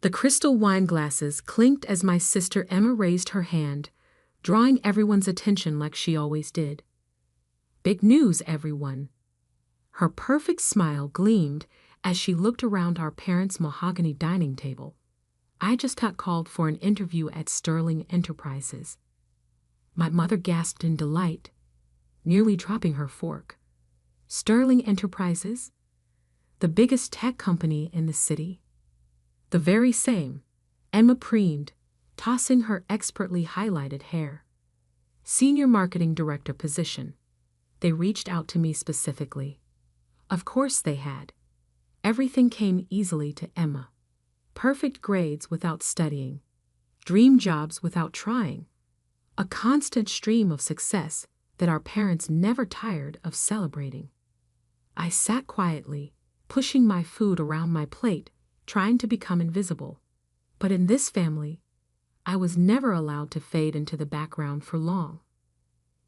The crystal wine glasses clinked as my sister Emma raised her hand, drawing everyone's attention like she always did. "Big news, everyone." Her perfect smile gleamed as she looked around our parents' mahogany dining table. "I just got called for an interview at Sterling Enterprises." My mother gasped in delight, nearly dropping her fork. Sterling Enterprises? The biggest tech company in the city? "The very same," Emma preemed, tossing her expertly highlighted hair. "Senior Marketing Director position. They reached out to me specifically." Of course they had. Everything came easily to Emma. Perfect grades without studying. Dream jobs without trying. A constant stream of success that our parents never tired of celebrating. I sat quietly, pushing my food around my plate, trying to become invisible. But in this family, I was never allowed to fade into the background for long.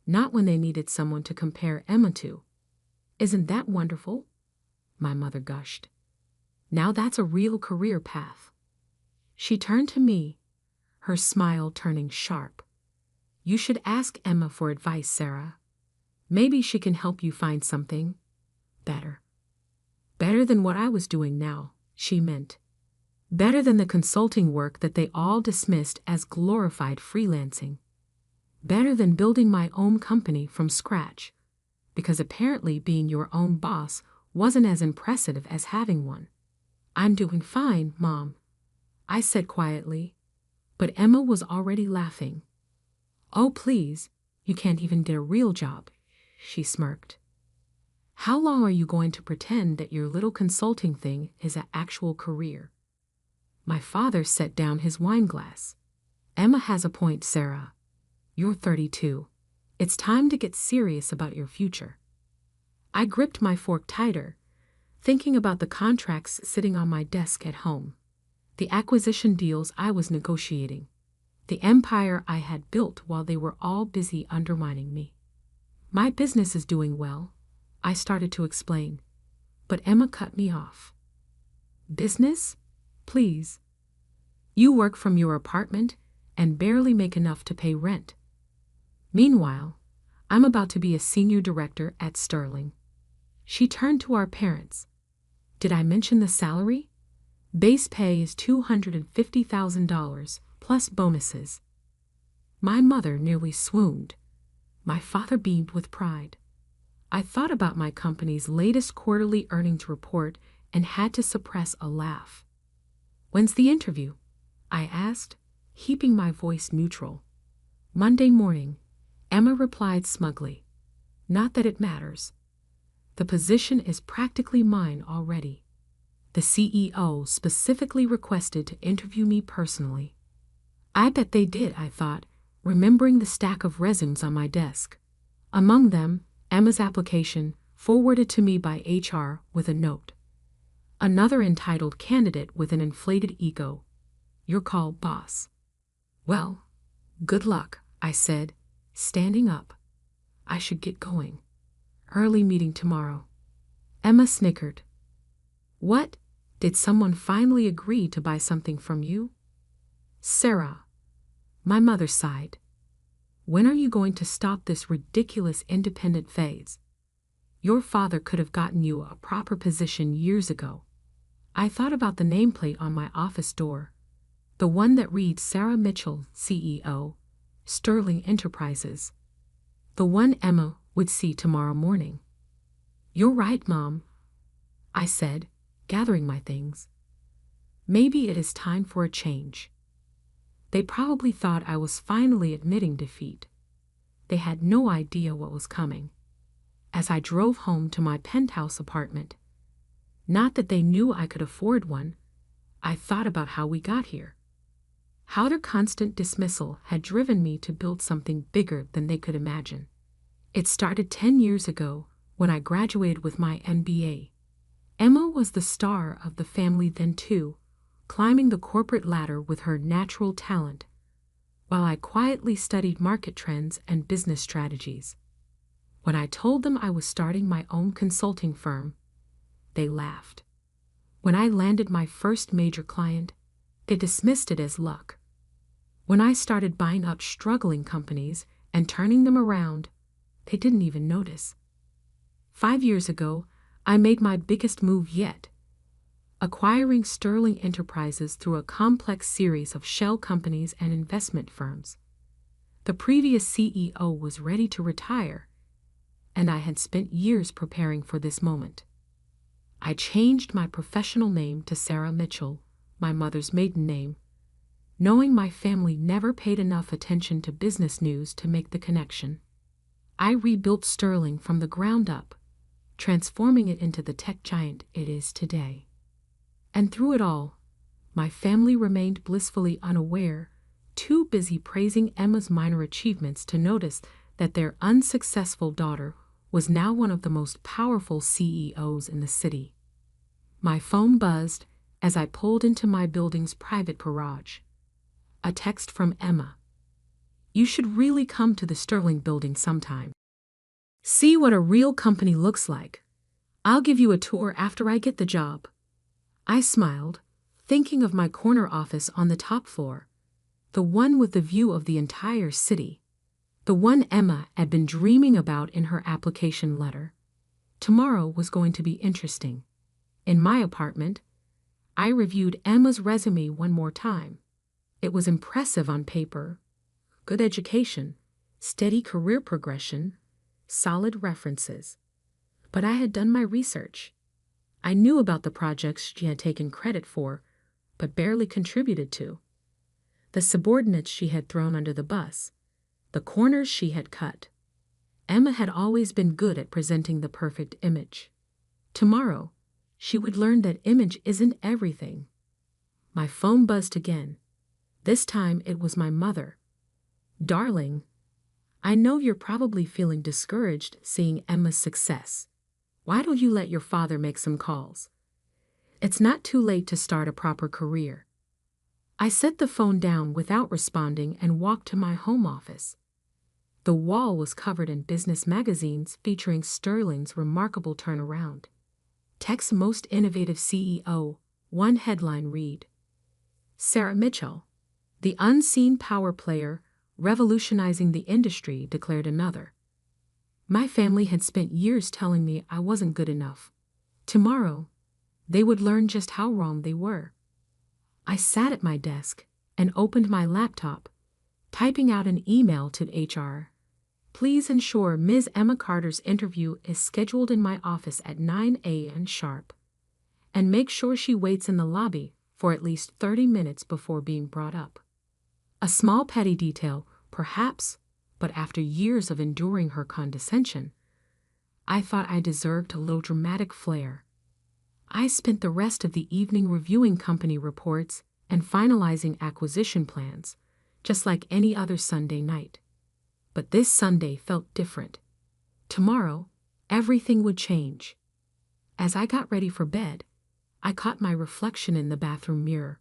Not when they needed someone to compare Emma to. "Isn't that wonderful?" my mother gushed. "Now that's a real career path." She turned to me, her smile turning sharp. "You should ask Emma for advice, Sarah. Maybe she can help you find something better." Better than what I was doing now, she meant. Better than the consulting work that they all dismissed as glorified freelancing. Better than building my own company from scratch, because apparently being your own boss wasn't as impressive as having one. "I'm doing fine, Mom," I said quietly, but Emma was already laughing. "Oh, please, you can't even get a real job," she smirked. "How long are you going to pretend that your little consulting thing is an actual career?" My father set down his wine glass. "Emma has a point, Sarah. You're 32. It's time to get serious about your future." I gripped my fork tighter, thinking about the contracts sitting on my desk at home, the acquisition deals I was negotiating, the empire I had built while they were all busy undermining me. "My business is doing well," I started to explain, but Emma cut me off. "Business? Please. You work from your apartment and barely make enough to pay rent. Meanwhile, I'm about to be a senior director at Sterling." She turned to our parents. "Did I mention the salary? Base pay is $250,000 plus bonuses." My mother nearly swooned. My father beamed with pride. I thought about my company's latest quarterly earnings report and had to suppress a laugh. "When's the interview?" I asked, keeping my voice neutral. "Monday morning," Emma replied smugly. "Not that it matters. The position is practically mine already. The CEO specifically requested to interview me personally." I bet they did, I thought, remembering the stack of resumes on my desk. Among them, Emma's application, forwarded to me by HR with a note. Another entitled candidate with an inflated ego. "Your call, boss." "Well, good luck," I said, standing up. "I should get going. Early meeting tomorrow." Emma snickered. "What? Did someone finally agree to buy something from you?" "Sarah." My mother sighed. "When are you going to stop this ridiculous independent phase? Your father could have gotten you a proper position years ago." I thought about the nameplate on my office door, the one that reads Sarah Mitchell, CEO, Sterling Enterprises, the one Emma would see tomorrow morning. "You're right, Mom," I said, gathering my things. Maybe it is time for a change. They probably thought I was finally admitting defeat. They had no idea what was coming. As I drove home to my penthouse apartment, not that they knew I could afford one, I thought about how we got here. How their constant dismissal had driven me to build something bigger than they could imagine. It started 10 years ago when I graduated with my MBA. Emma was the star of the family then too, climbing the corporate ladder with her natural talent, while I quietly studied market trends and business strategies. When I told them I was starting my own consulting firm, they laughed. When I landed my first major client, They dismissed it as luck. When I started buying up struggling companies and turning them around, they didn't even notice. 5 years ago, I made my biggest move yet, acquiring Sterling Enterprises through a complex series of shell companies and investment firms. The previous CEO was ready to retire, and I had spent years preparing for this moment. I changed my professional name to Sarah Mitchell, my mother's maiden name, knowing my family never paid enough attention to business news to make the connection. I rebuilt Sterling from the ground up, transforming it into the tech giant it is today. And through it all, my family remained blissfully unaware, too busy praising Emma's minor achievements to notice that their unsuccessful daughter was now one of the most powerful CEOs in the city. My phone buzzed as I pulled into my building's private garage. A text from Emma. "You should really come to the Sterling building sometime. See what a real company looks like. I'll give you a tour after I get the job." I smiled, thinking of my corner office on the top floor, the one with the view of the entire city, the one Emma had been dreaming about in her application letter. Tomorrow was going to be interesting. In my apartment, I reviewed Emma's resume one more time. It was impressive on paper. Good education, steady career progression, solid references. But I had done my research. I knew about the projects she had taken credit for, but barely contributed to. The subordinates she had thrown under the bus, the corners she had cut. Emma had always been good at presenting the perfect image. Tomorrow, she would learn that image isn't everything. My phone buzzed again. This time it was my mother. "Darling, I know you're probably feeling discouraged seeing Emma's success. Why don't you let your father make some calls? It's not too late to start a proper career." I set the phone down without responding and walked to my home office. The wall was covered in business magazines featuring Sterling's remarkable turnaround. Tech's most innovative CEO, one headline read, "Sarah Mitchell, the unseen power player revolutionizing the industry," declared another. My family had spent years telling me I wasn't good enough. Tomorrow, they would learn just how wrong they were. I sat at my desk and opened my laptop, typing out an email to HR. "Please ensure Ms. Emma Carter's interview is scheduled in my office at 9 a.m. sharp, and make sure she waits in the lobby for at least 30 minutes before being brought up." A small petty detail, perhaps, but after years of enduring her condescension, I thought I deserved a little dramatic flair. I spent the rest of the evening reviewing company reports and finalizing acquisition plans, just like any other Sunday night. But this Sunday felt different. Tomorrow, everything would change. As I got ready for bed, I caught my reflection in the bathroom mirror.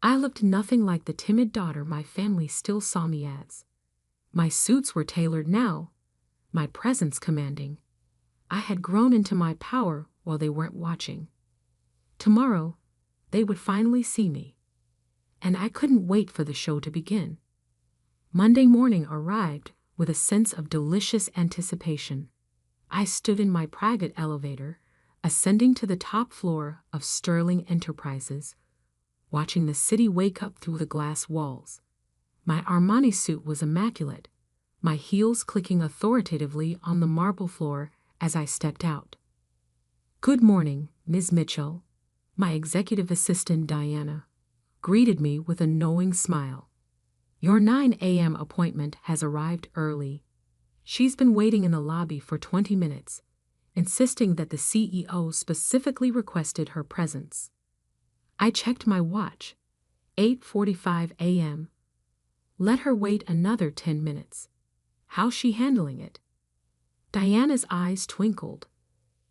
I looked nothing like the timid daughter my family still saw me as. My suits were tailored now, my presence commanding. I had grown into my power while they weren't watching. Tomorrow, they would finally see me. And I couldn't wait for the show to begin. Monday morning arrived with a sense of delicious anticipation. I stood in my private elevator, ascending to the top floor of Sterling Enterprises, watching the city wake up through the glass walls. My Armani suit was immaculate, my heels clicking authoritatively on the marble floor as I stepped out. "Good morning, Ms. Mitchell," my executive assistant Diana greeted me with a knowing smile. "Your 9 a.m. appointment has arrived early." She's been waiting in the lobby for 20 minutes, insisting that the CEO specifically requested her presence. I checked my watch. 8:45 a.m. Let her wait another 10 minutes. How's she handling it? Diana's eyes twinkled.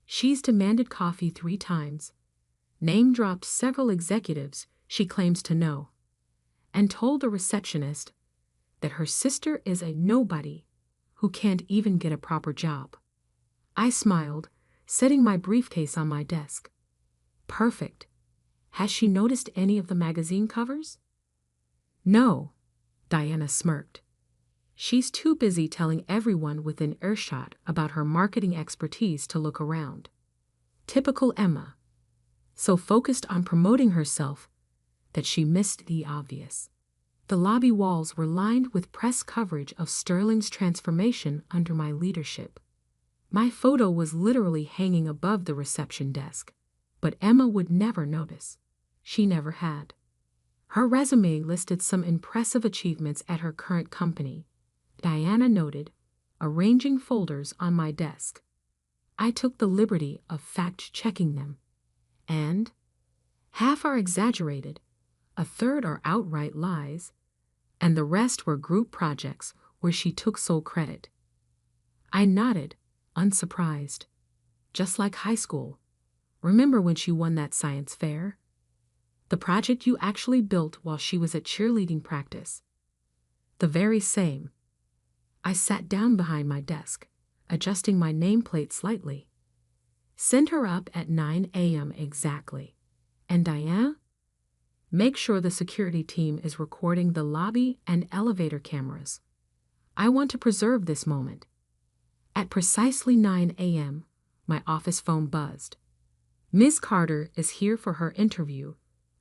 She's demanded coffee 3 times, name-dropped several executives she claims to know, and told the receptionist that her sister is a nobody who can't even get a proper job. I smiled, setting my briefcase on my desk. Perfect. Has she noticed any of the magazine covers? No, Diana smirked. She's too busy telling everyone within earshot about her marketing expertise to look around. Typical Emma. So focused on promoting herself that she missed the obvious. The lobby walls were lined with press coverage of Sterling's transformation under my leadership. My photo was literally hanging above the reception desk, but Emma would never notice. She never had. Her resume listed some impressive achievements at her current company, Diana noted, arranging folders on my desk. I took the liberty of fact-checking them. And half are exaggerated, a third are outright lies, and the rest were group projects where she took sole credit. I nodded, unsurprised. Just like high school. Remember when she won that science fair? The project you actually built while she was at cheerleading practice. The very same. I sat down behind my desk, adjusting my nameplate slightly. Send her up at 9 a.m. exactly. And Diana? Make sure the security team is recording the lobby and elevator cameras. I want to preserve this moment. At precisely 9 a.m., my office phone buzzed. Ms. Carter is here for her interview,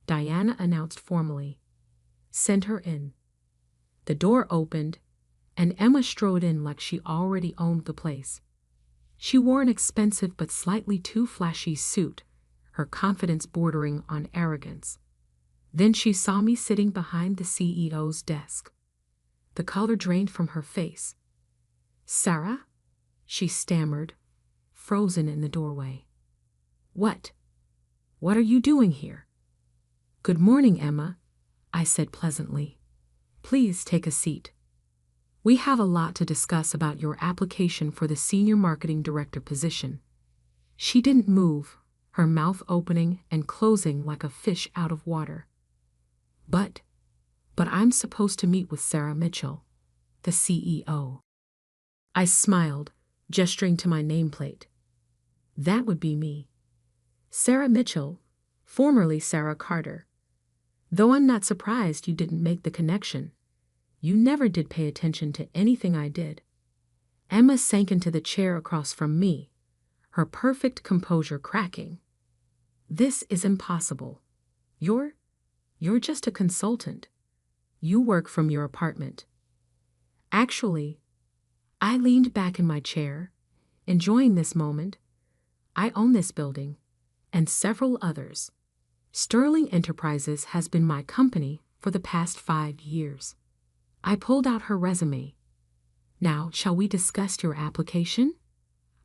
Diana announced formally. Send her in. The door opened, and Emma strode in like she already owned the place. She wore an expensive but slightly too flashy suit, her confidence bordering on arrogance. Then she saw me sitting behind the CEO's desk. The color drained from her face. Sarah? She stammered, frozen in the doorway. What? What are you doing here? Good morning, Emma, I said pleasantly. Please take a seat. We have a lot to discuss about your application for the Senior Marketing Director position. She didn't move, her mouth opening and closing like a fish out of water. But I'm supposed to meet with Sarah Mitchell, the CEO. I smiled, gesturing to my nameplate. That would be me. Sarah Mitchell, formerly Sarah Carter. Though I'm not surprised you didn't make the connection. You never did pay attention to anything I did. Emma sank into the chair across from me, her perfect composure cracking. This is impossible. You're just a consultant. You work from your apartment. Actually, I leaned back in my chair, enjoying this moment. I own this building, and several others. Sterling Enterprises has been my company for the past 5 years. I pulled out her resume. Now, shall we discuss your application?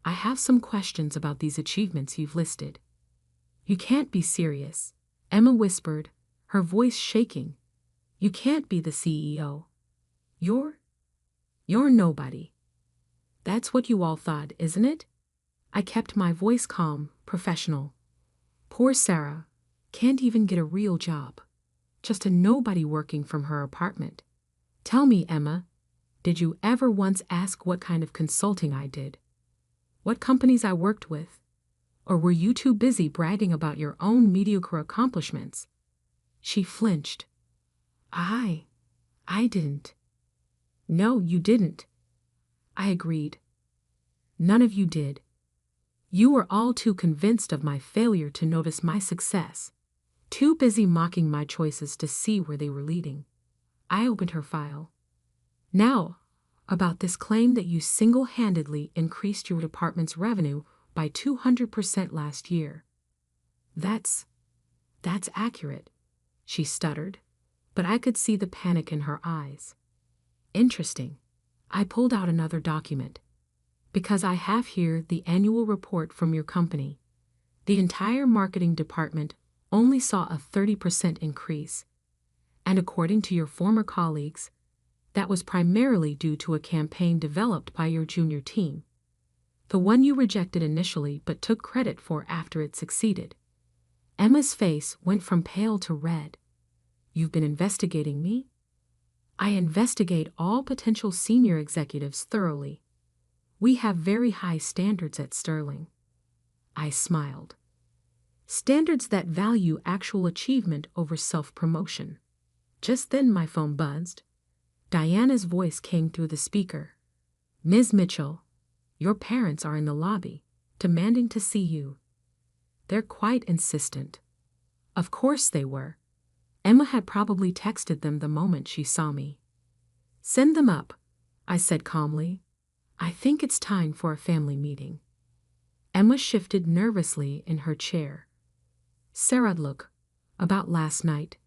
I have some questions about these achievements you've listed. You can't be serious, Emma whispered, her voice shaking. You can't be the CEO. You're nobody. That's what you all thought, isn't it? I kept my voice calm, professional. Poor Sarah can't even get a real job. Just a nobody working from her apartment. Tell me, Emma, did you ever once ask what kind of consulting I did? What companies I worked with? Or were you too busy bragging about your own mediocre accomplishments? She flinched. I didn't. No, you didn't. I agreed. None of you did. You were all too convinced of my failure to notice my success, too busy mocking my choices to see where they were leading. I opened her file. Now, about this claim that you single-handedly increased your department's revenue by 200% last year. That's accurate, she stuttered, but I could see the panic in her eyes. Interesting. I pulled out another document. Because I have here the annual report from your company. The entire marketing department only saw a 30% increase. And according to your former colleagues, that was primarily due to a campaign developed by your junior team. The one you rejected initially but took credit for after it succeeded. Emma's face went from pale to red. You've been investigating me? I investigate all potential senior executives thoroughly. We have very high standards at Sterling. I smiled. Standards that value actual achievement over self-promotion. Just then my phone buzzed. Diana's voice came through the speaker. "Ms. Mitchell, your parents are in the lobby, demanding to see you." They're quite insistent. Of course they were. Emma had probably texted them the moment she saw me. "Send them up," I said calmly. "I think it's time for a family meeting." Emma shifted nervously in her chair. "Sarah, look, about last night.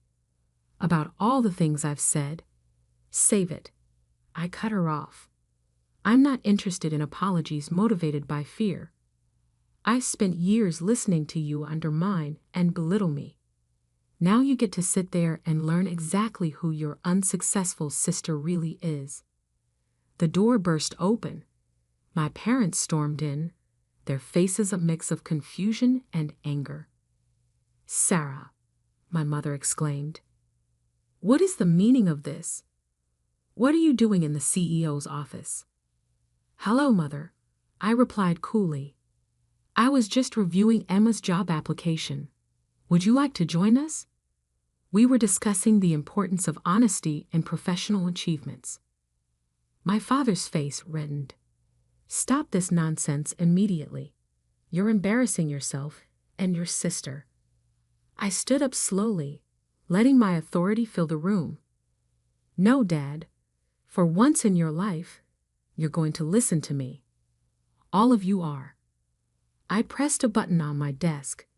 About all the things I've said. Save it." I cut her off. "I'm not interested in apologies motivated by fear. I spent years listening to you undermine and belittle me. Now you get to sit there and learn exactly who your unsuccessful sister really is." The door burst open. My parents stormed in, their faces a mix of confusion and anger. "Sarah," my mother exclaimed, "what is the meaning of this? What are you doing in the CEO's office?" "Hello, Mother," I replied coolly. "I was just reviewing Emma's job application. Would you like to join us?" We were discussing the importance of honesty in professional achievements. My father's face reddened. "Stop this nonsense immediately. You're embarrassing yourself and your sister." I stood up slowly, letting my authority fill the room. "No, Dad. For once in your life, you're going to listen to me. All of you are." I pressed a button on my desk,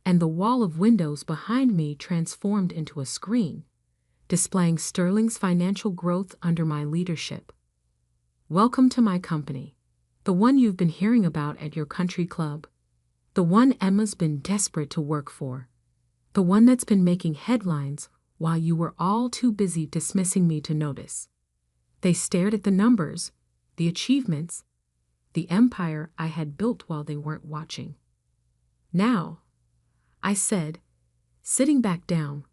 and the wall of windows behind me transformed into a screen, displaying Sterling's financial growth under my leadership. "Welcome to my company, the one you've been hearing about at your country club, the one Emma's been desperate to work for, the one that's been making headlines while you were all too busy dismissing me to notice." They stared at the numbers, the achievements, the empire I had built while they weren't watching. "Now," I said, sitting back down,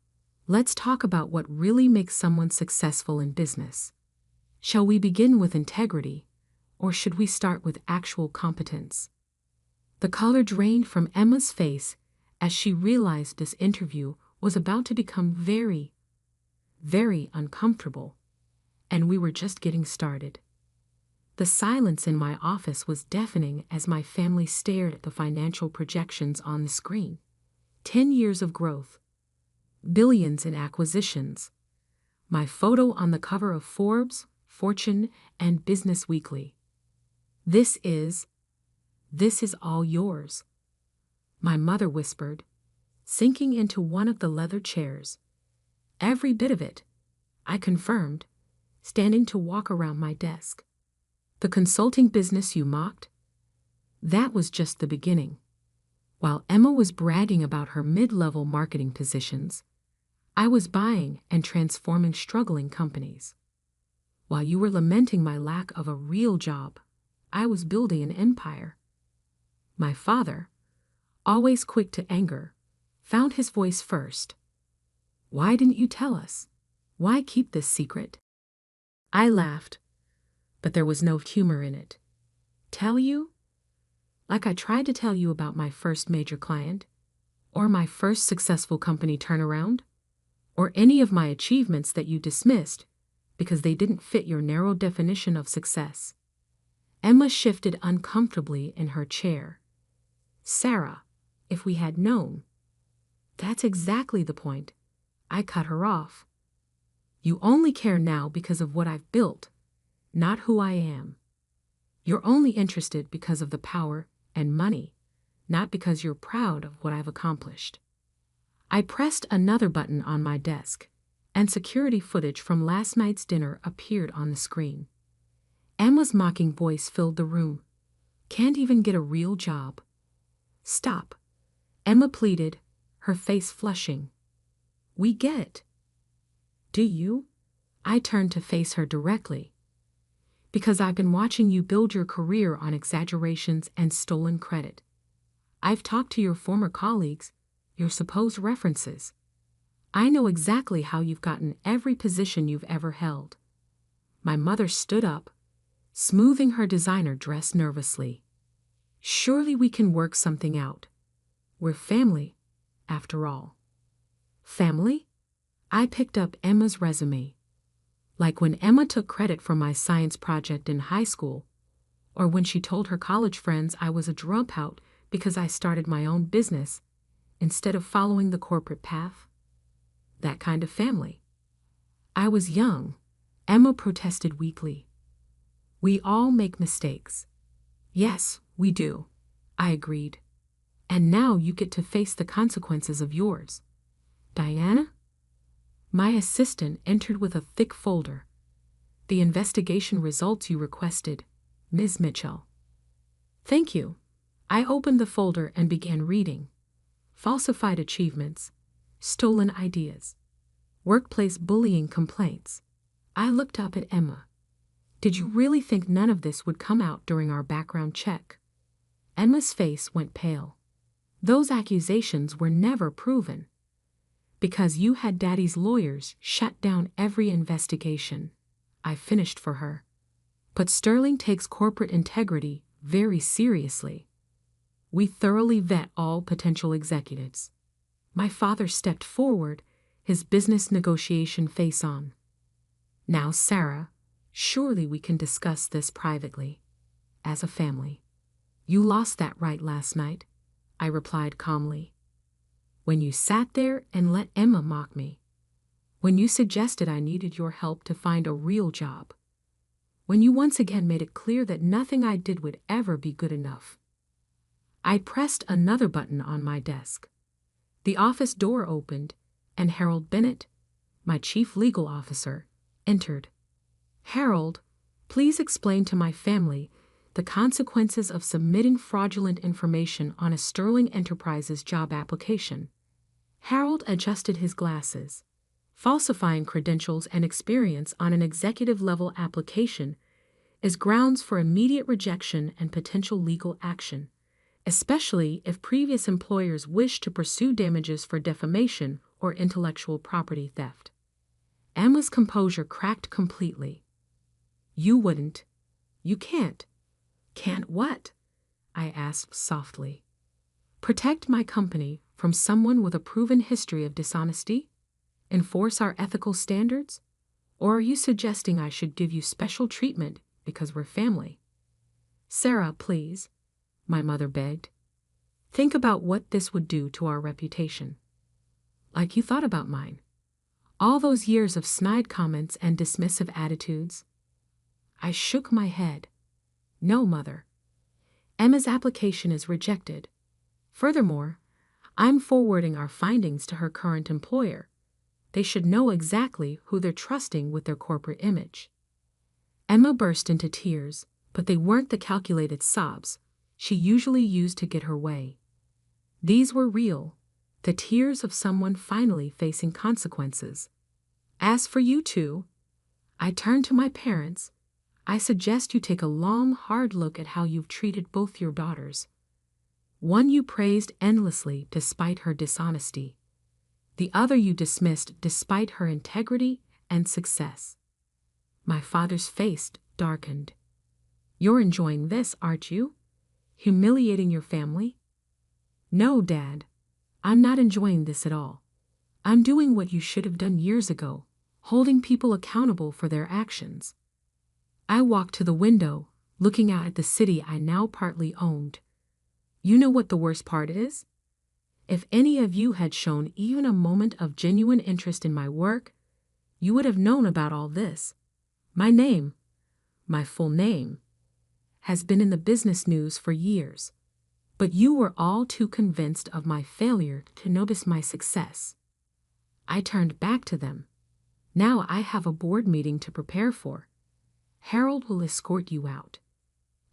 "let's talk about what really makes someone successful in business. Shall we begin with integrity, or should we start with actual competence?" The color drained from Emma's face as she realized this interview was about to become very, very uncomfortable, and we were just getting started. The silence in my office was deafening as my family stared at the financial projections on the screen. 10 years of growth, billions in acquisitions, my photo on the cover of Forbes, Fortune, and Business Weekly. This is all yours," my mother whispered, sinking into one of the leather chairs. "Every bit of it," I confirmed, standing to walk around my desk. "The consulting business you mocked? That was just the beginning. While Emma was bragging about her mid-level marketing positions, I was buying and transforming struggling companies. While you were lamenting my lack of a real job, I was building an empire." My father, always quick to anger, found his voice first. "Why didn't you tell us? Why keep this secret?" I laughed, but there was no humor in it. "Tell you? Like I tried to tell you about my first major client, or my first successful company turnaround, or any of my achievements that you dismissed because they didn't fit your narrow definition of success." Emma shifted uncomfortably in her chair. "Sarah, if we had known." "That's exactly the point." I cut her off. "You only care now because of what I've built, not who I am. You're only interested because of the power and money, not because you're proud of what I've accomplished." I pressed another button on my desk, and security footage from last night's dinner appeared on the screen. Emma's mocking voice filled the room. "Can't even get a real job." "Stop," Emma pleaded, her face flushing. "We get it." "Do you?" I turned to face her directly. "Because I've been watching you build your career on exaggerations and stolen credit. I've talked to your former colleagues, your supposed references. I know exactly how you've gotten every position you've ever held." My mother stood up, smoothing her designer dress nervously. "Surely we can work something out. We're family, after all. Family? I picked up Emma's resume. Like when Emma took credit for my science project in high school, or when she told her college friends I was a dropout because I started my own business instead of following the corporate path. That kind of family. I was young, Emma protested weakly. We all make mistakes. Yes, we do, I agreed. And now you get to face the consequences of yours. Diana? My assistant entered with a thick folder. The investigation results you requested, Ms. Mitchell. Thank you. I opened the folder and began reading. Falsified achievements, stolen ideas, workplace bullying complaints. I looked up at Emma. Did you really think none of this would come out during our background check? Emma's face went pale. Those accusations were never proven. Because you had Daddy's lawyers shut down every investigation, I finished for her. But Sterling takes corporate integrity very seriously. We thoroughly vet all potential executives. My father stepped forward, his business negotiation face on. Now, Sarah, surely we can discuss this privately, as a family. You lost that right last night, I replied calmly. When you sat there and let Emma mock me. When you suggested I needed your help to find a real job. When you once again made it clear that nothing I did would ever be good enough. I pressed another button on my desk. The office door opened, and Harold Bennett, my chief legal officer, entered. Harold, please explain to my family the consequences of submitting fraudulent information on a Sterling Enterprises job application. Harold adjusted his glasses. Falsifying credentials and experience on an executive-level application is grounds for immediate rejection and potential legal action, especially if previous employers wish to pursue damages for defamation or intellectual property theft. Emma's composure cracked completely. You wouldn't. You can't. Can't what? I asked softly. Protect my company from someone with a proven history of dishonesty? Enforce our ethical standards? Or are you suggesting I should give you special treatment because we're family? Sarah, please, my mother begged. Think about what this would do to our reputation. Like you thought about mine. All those years of snide comments and dismissive attitudes. I shook my head. No, Mother. Emma's application is rejected. Furthermore, I'm forwarding our findings to her current employer. They should know exactly who they're trusting with their corporate image. Emma burst into tears, but they weren't the calculated sobs she usually used to get her way. These were real, the tears of someone finally facing consequences. As for you two, I turned to my parents. I suggest you take a long, hard look at how you've treated both your daughters. One you praised endlessly despite her dishonesty. The other you dismissed despite her integrity and success. My father's face darkened. You're enjoying this, aren't you? Humiliating your family? No, Dad. I'm not enjoying this at all. I'm doing what you should have done years ago, holding people accountable for their actions. I walked to the window, looking out at the city I now partly owned. You know what the worst part is? If any of you had shown even a moment of genuine interest in my work, you would have known about all this. My name, my full name, has been in the business news for years. But you were all too convinced of my failure to notice my success. I turned back to them. Now I have a board meeting to prepare for. Harold will escort you out.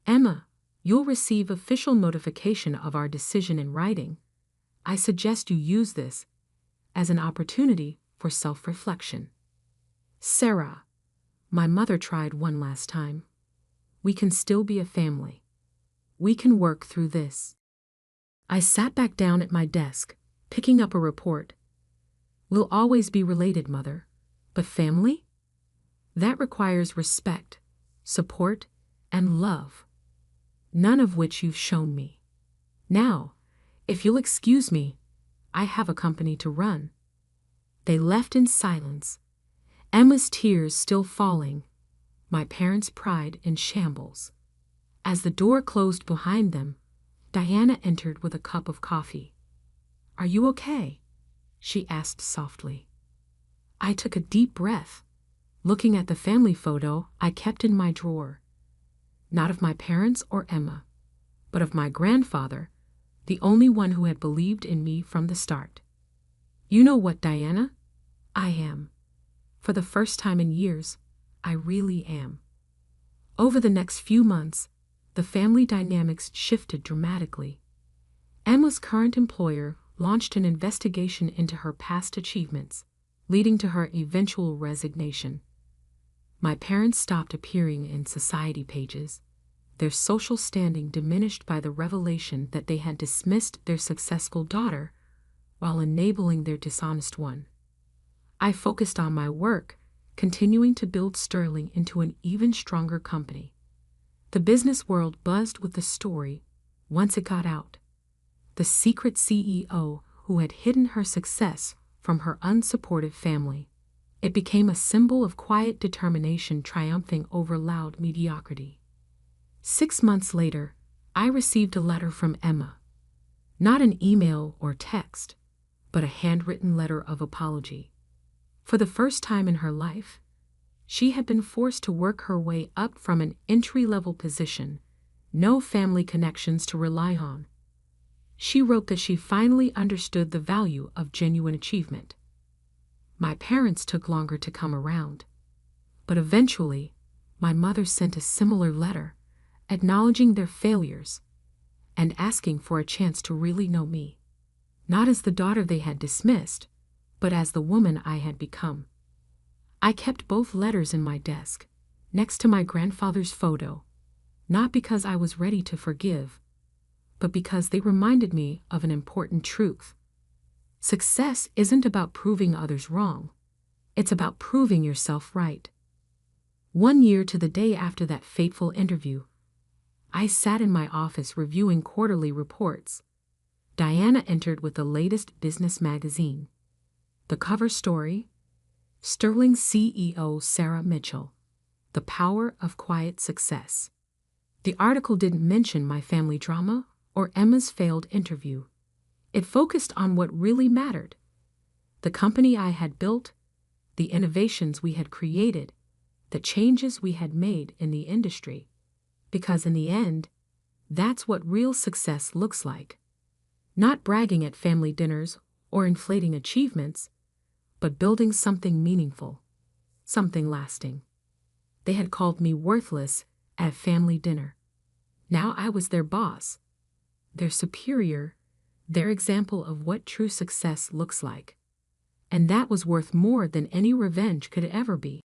Emma, you'll receive official notification of our decision in writing. I suggest you use this as an opportunity for self-reflection. Sarah, my mother tried one last time. We can still be a family. We can work through this. I sat back down at my desk, picking up a report. We'll always be related, Mother, but family? That requires respect, support, and love, none of which you've shown me. Now, if you'll excuse me, I have a company to run." They left in silence, Emma's tears still falling, my parents' pride in shambles. As the door closed behind them, Diana entered with a cup of coffee. "Are you okay?" she asked softly. I took a deep breath, looking at the family photo I kept in my drawer. Not of my parents or Emma, but of my grandfather, the only one who had believed in me from the start. "You know what, Diana? I am. For the first time in years, I really am." Over the next few months, the family dynamics shifted dramatically. Emma's current employer launched an investigation into her past achievements, leading to her eventual resignation. My parents stopped appearing in society pages, their social standing diminished by the revelation that they had dismissed their successful daughter while enabling their dishonest one. I focused on my work, continuing to build Sterling into an even stronger company. The business world buzzed with the story once it got out. The secret CEO who had hidden her success from her unsupportive family. It became a symbol of quiet determination triumphing over loud mediocrity. 6 months later, I received a letter from Emma. Not an email or text, but a handwritten letter of apology. For the first time in her life, she had been forced to work her way up from an entry-level position, no family connections to rely on. She wrote that she finally understood the value of genuine achievement. My parents took longer to come around, but eventually, my mother sent a similar letter, acknowledging their failures and asking for a chance to really know me, not as the daughter they had dismissed, but as the woman I had become. I kept both letters in my desk, next to my grandfather's photo, not because I was ready to forgive, but because they reminded me of an important truth. Success isn't about proving others wrong. It's about proving yourself right. 1 year to the day after that fateful interview, I sat in my office reviewing quarterly reports. Diana entered with the latest business magazine. The cover story, Sterling CEO Sarah Mitchell, The Power of Quiet Success. The article didn't mention my family drama or Emma's failed interview. It focused on what really mattered: the company I had built, the innovations we had created, the changes we had made in the industry. Because in the end, that's what real success looks like. Not bragging at family dinners or inflating achievements, but building something meaningful, something lasting. They had called me worthless at family dinner. Now I was their boss, their superior, their example of what true success looks like. And that was worth more than any revenge could ever be.